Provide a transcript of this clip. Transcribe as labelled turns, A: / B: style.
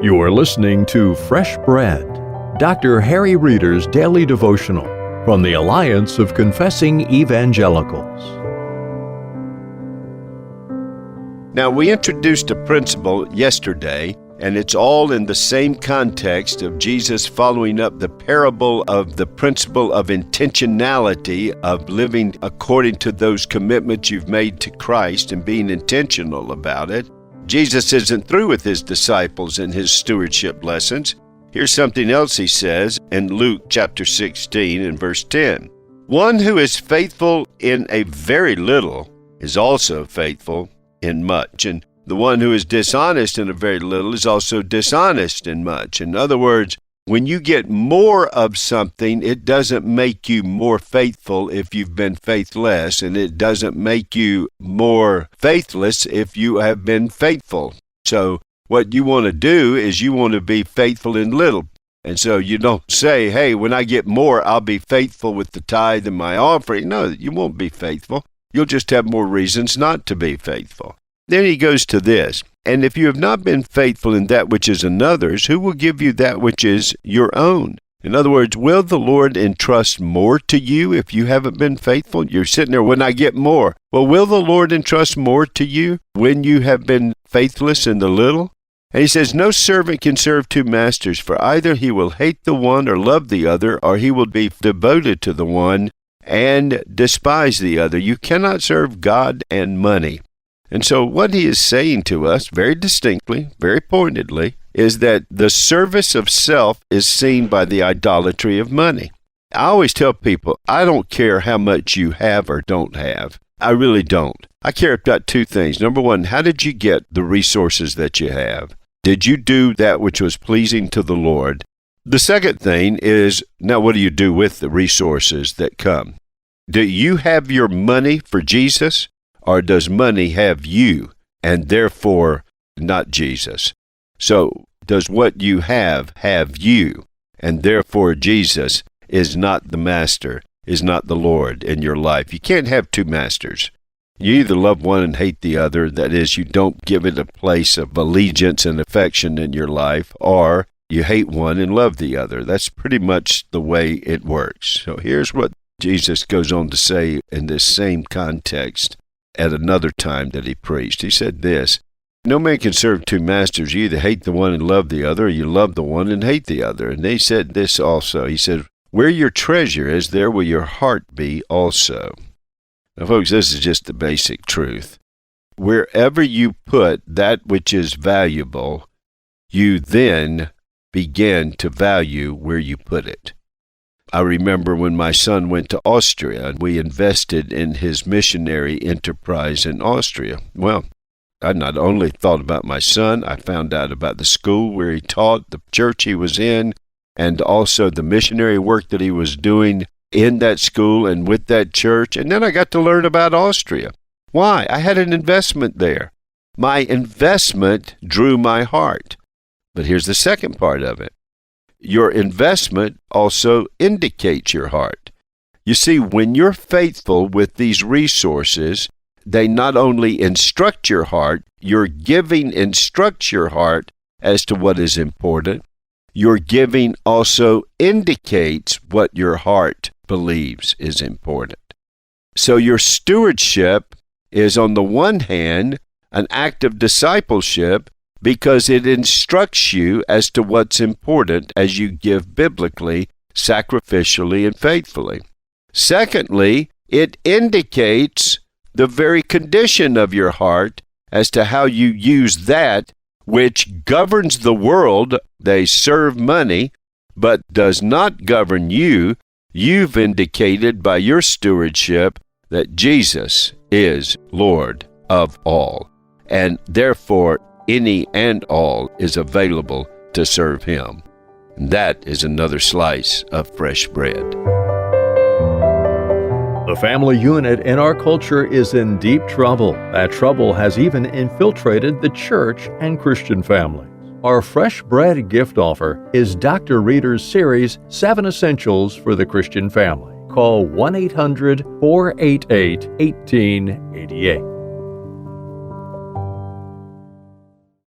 A: You are listening to Fresh Bread, Dr. Harry Reeder's daily devotional from the Alliance of Confessing Evangelicals.
B: Now, we introduced a principle yesterday, and it's all in the same context of Jesus following up the parable of the principle of intentionality, of living according to those commitments you've made to Christ and being intentional about it. Jesus isn't through with his disciples in his stewardship lessons. Here's something else he says in Luke chapter 16 and verse 10. One who is faithful in a very little is also faithful in much, and the one who is dishonest in a very little is also dishonest in much. In other words, when you get more of something, it doesn't make you more faithful if you've been faithless, and it doesn't make you more faithless if you have been faithful. So what you want to do is you want to be faithful in little. And so you don't say, hey, when I get more, I'll be faithful with the tithe and my offering. No, you won't be faithful. You'll just have more reasons not to be faithful. Then he goes to this, and if you have not been faithful in that which is another's, who will give you that which is your own? In other words, will the Lord entrust more to you if you haven't been faithful? You're sitting there, when I get more. Well, will the Lord entrust more to you when you have been faithless in the little? And he says, no servant can serve two masters, for either he will hate the one or love the other, or he will be devoted to the one and despise the other. You cannot serve God and money. And so what he is saying to us very distinctly, very pointedly, is that the service of self is seen by the idolatry of money. I always tell people, I don't care how much you have or don't have. I really don't. I care about two things. Number one, how did you get the resources that you have? Did you do that which was pleasing to the Lord? The second thing is, now what do you do with the resources that come? Do you have your money for Jesus? Or does money have you, and therefore not Jesus? So does what you have you, and therefore Jesus is not the master, is not the Lord in your life? You can't have two masters. You either love one and hate the other, that is, you don't give it a place of allegiance and affection in your life, or you hate one and love the other. That's pretty much the way it works. So here's what Jesus goes on to say in this same context at another time that he preached. He said this, no man can serve two masters. You either hate the one and love the other, or you love the one and hate the other. And he said this also. He said, where your treasure is, there will your heart be also. Now, folks, this is just the basic truth. Wherever you put that which is valuable, you then begin to value where you put it. I remember when my son went to Austria, and we invested in his missionary enterprise in Austria. Well, I not only thought about my son, I found out about the school where he taught, the church he was in, and also the missionary work that he was doing in that school and with that church. And then I got to learn about Austria. Why? I had an investment there. My investment drew my heart. But here's the second part of it. Your investment also indicates your heart. You see, when you're faithful with these resources, they not only instruct your heart, your giving instructs your heart as to what is important. Your giving also indicates what your heart believes is important. So your stewardship is, on the one hand, an act of discipleship, because it instructs you as to what's important as you give biblically, sacrificially, and faithfully. Secondly, it indicates the very condition of your heart as to how you use that which governs the world. They serve money, but does not govern you. You've indicated by your stewardship that Jesus is Lord of all, and therefore any and all is available to serve him. And that is another slice of fresh bread.
A: The family unit in our culture is in deep trouble. That trouble has even infiltrated the church and Christian families. Our Fresh Bread gift offer is Dr. Reeder's series, 7 Essentials for the Christian Family. Call 1-800-488-1888.